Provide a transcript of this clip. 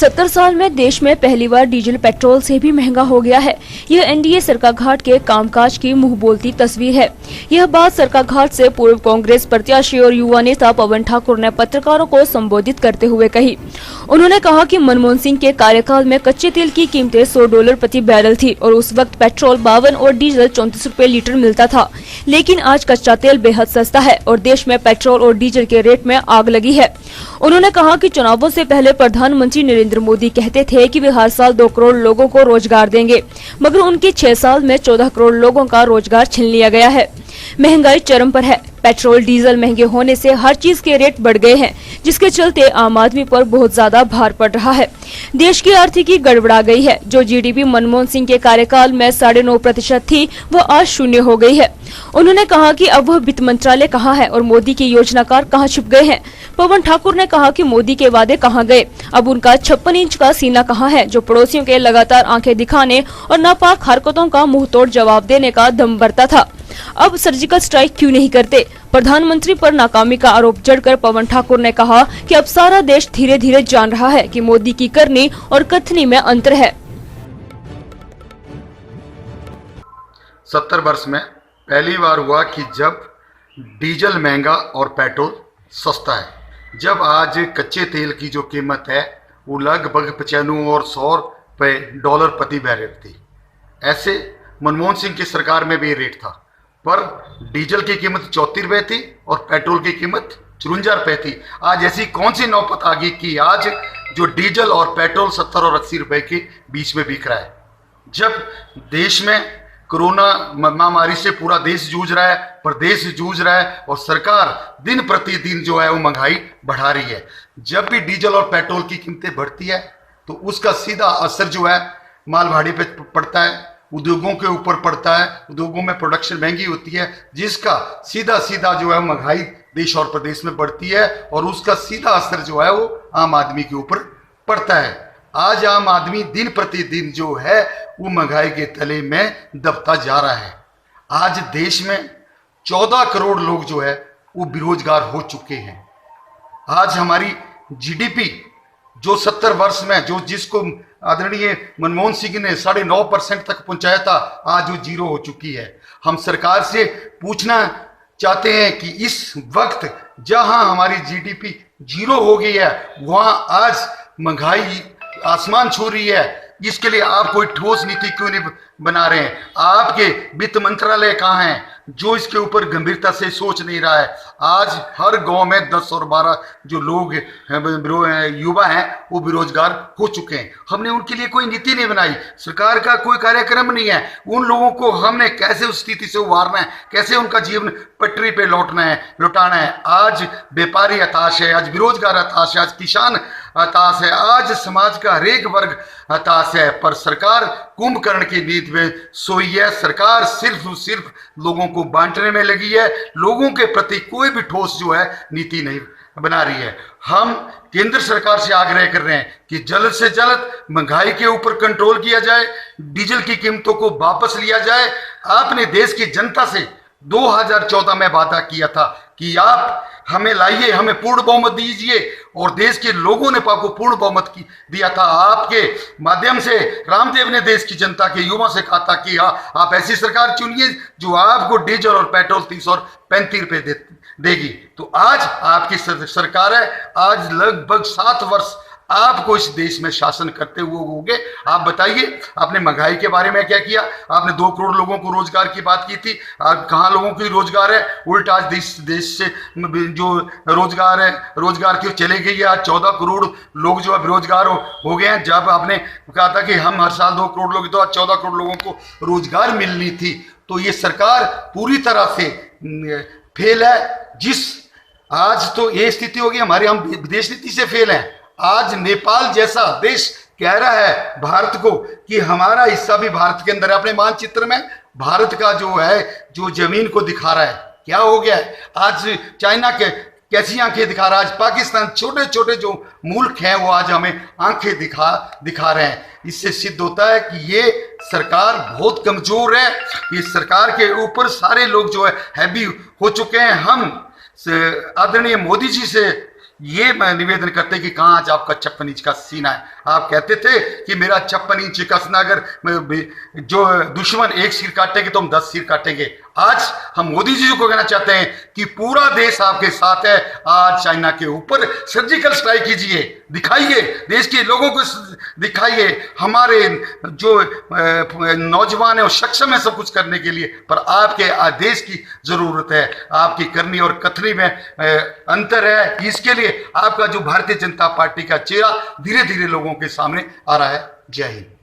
70 साल में देश में पहली बार डीजल पेट्रोल से भी महंगा हो गया है। यह एनडीए सरकाघाट के कामकाज की मुंह बोलती तस्वीर है। यह बात सरकाघाट से पूर्व कांग्रेस प्रत्याशी और युवा नेता पवन ठाकुर ने पत्रकारों को संबोधित करते हुए कही। उन्होंने कहा कि मनमोहन सिंह के कार्यकाल में कच्चे तेल की कीमतें $100 प्रति बैरल थी और उस वक्त पेट्रोल 52 और डीजल 34 रुपए लीटर मिलता था। लेकिन आज कच्चा तेल बेहद सस्ता है और देश में पेट्रोल और डीजल के रेट में आग लगी है। उन्होंने कहा कि चुनावों से पहले प्रधानमंत्री नरेंद्र मोदी कहते थे कि वे हर साल 2 करोड़ लोगों को रोजगार देंगे, मगर उनके 6 साल में 14 करोड़ लोगों का रोजगार छीन लिया गया है। महंगाई चरम पर है। पेट्रोल डीजल महंगे होने से हर चीज के रेट बढ़ गए हैं, जिसके चलते आम आदमी पर बहुत ज्यादा भार पड़ रहा है। देश की आर्थिकी गड़बड़ा गई है। जो जीडीपी मनमोहन सिंह के कार्यकाल में 9.5% थी, वह आज 0 हो गई है। उन्होंने कहा कि अब वह वित्त मंत्रालय कहाँ है और मोदी के योजनाकार कहाँ छिप गए हैं। पवन ठाकुर ने कहा कि मोदी के वादे कहाँ गए, अब उनका 56 इंच का सीना कहाँ है, जो पड़ोसियों के लगातार आंखें दिखाने और नापाक हरकतों का मुंहतोड़ जवाब देने का दम भरता था। अब सर्जिकल स्ट्राइक क्यों नहीं करते। प्रधानमंत्री पर नाकामी का आरोप जड़कर पवन ठाकुर ने कहा कि अब सारा देश धीरे धीरे जान रहा है कि मोदी की करनी और कथनी में अंतर है। 70 वर्ष में पहली बार हुआ कि जब डीजल महंगा और पेट्रोल सस्ता है। जब आज कच्चे तेल की जो कीमत है वो लगभग 95 और $100 प्रति बैरल थी। ऐसे मनमोहन सिंह की सरकार में भी रेट था, पर डीजल की कीमत 34 रुपये थी और पेट्रोल की कीमत 54 रुपये थी। आज ऐसी कौन सी नौबत आ गई कि आज जो डीजल और पेट्रोल 70 और 80 रुपये के बीच में बिक रहा है। जब देश में कोरोना महामारी से पूरा देश जूझ रहा है, प्रदेश जूझ रहा है और सरकार दिन प्रतिदिन जो है वो महंगाई बढ़ा रही है। जब भी डीजल और पेट्रोल की कीमतें बढ़ती है तो उसका सीधा असर जो है माल भाड़ी पे पड़ता है, उद्योगों के ऊपर पड़ता है। उद्योगों में प्रोडक्शन महंगी होती है, जिसका सीधा सीधा जो है महंगाई देश और प्रदेश में बढ़ती है और उसका सीधा असर जो है वो आम आदमी के ऊपर पड़ता है। आज आम आदमी दिन प्रतिदिन जो है वो महंगाई के तले में दबता जा रहा है। आज देश में 14 करोड़ लोग जो है वो बेरोजगार हो चुके हैं। आज हमारी जीडीपी जो 70 वर्ष में जिसको आदरणीय मनमोहन सिंह ने 9.5% तक पहुंचाया था, आज वो 0 हो चुकी है। हम सरकार से पूछना चाहते हैं कि इस वक्त जहां हमारी जीडीपी 0 हो गई है, वहां आज महंगाई आसमान छू रही है। इसके लिए आप कोई ठोस नीति क्यों नहीं बना रहे हैं? आपके वित्त मंत्रालय कहाँ है जो इसके ऊपर गंभीरता से सोच नहीं रहा है? आज हर गांव में 10 और 12 जो लोग युवा हैं वो बेरोजगार हो चुके हैं। हमने उनके लिए कोई नीति नहीं बनाई, सरकार का कोई कार्यक्रम नहीं है। उन लोगों को हमने कैसे उस स्थिति से उबारना है, कैसे उनका जीवन पटरी पे लौटाना है। आज व्यापारी हताश है, आज बेरोजगार हताश है, आज किसान हताश है, आज समाज का हरेक वर्ग हताश है। पर सरकार कुंभकर्ण की नींद में सोई है। सरकार सिर्फ लोगों को बांटने में लगी है। लोगों के प्रति कोई भी ठोस जो है नीति नहीं बना रही है। हम केंद्र सरकार से आग्रह कर रहे हैं कि जल्द से जल्द महंगाई के ऊपर कंट्रोल किया जाए, डीजल की कीमतों को वापस लिया जाए। आपने देश की जनता से 2014 में वादा किया था कि आप हमें लाइए, हमें पूर्ण बहुमत दीजिए, और देश के लोगों ने आपको पूर्ण बहुमत दिया था। आपके माध्यम से रामदेव ने देश की जनता के युवा से कहा था कि आप ऐसी सरकार चुनिए जो आपको डीजल और पेट्रोल 30 और 35 रुपये देगी। तो आज आपकी सरकार है। आज लगभग 7 वर्ष आपको इस देश में शासन करते हुए होंगे। आप बताइए, आपने महंगाई के बारे में क्या किया? आपने 2 करोड़ लोगों को रोजगार की बात की थी। कहाँ लोगों की रोजगार है? उल्टा आज देश से जो रोजगार है, रोजगार की चले गई है। आज 14 करोड़ लोग जो है बेरोजगार हो गए हैं। जब आपने कहा था कि हम हर साल 2 करोड़ लोग, तो आज 14 करोड़ लोगों को रोजगार मिलनी थी। तो ये सरकार पूरी तरह से फेल है। आज तो ये स्थिति होगी हमारी, हम विदेश नीति से फेल हैं। आज नेपाल जैसा देश कह रहा है भारत को कि हमारा हिस्सा भी भारत के अंदर है। अपने मानचित्र में भारत का जो है जो जमीन को दिखा रहा है। क्या हो गया है? आज चाइना के कैसी आंखें दिखा रहा है? आज पाकिस्तान, छोटे छोटे जो मुल्क हैं वो आज हमें आंखें दिखा रहे हैं। इससे सिद्ध होता है कि ये सरकार बहुत कमजोर है। ये सरकार के ऊपर सारे लोग जो है हैवी हो चुके हैं। हम आदरणीय मोदी जी से ये मैं निवेदन करते कि कहाँ आज आपका 56 इंच का सीना है। आप कहते थे कि मेरा 56 इंच कसना, अगर जो दुश्मन एक सिर काटेंगे तो हम 10 सिर काटेंगे। आज हम मोदी जी को कहना चाहते हैं कि पूरा देश आपके साथ है। आज चाइना के ऊपर सर्जिकल स्ट्राइक कीजिए, दिखाइए, देश के लोगों को दिखाइए। हमारे जो नौजवान है वो सक्षम है सब कुछ करने के लिए, पर आपके आदेश की जरूरत है। आपकी करनी और कथनी में अंतर है। इसके लिए आपका जो भारतीय जनता पार्टी का चेहरा धीरे धीरे लोगों के सामने आ रहा है। जय हिंद।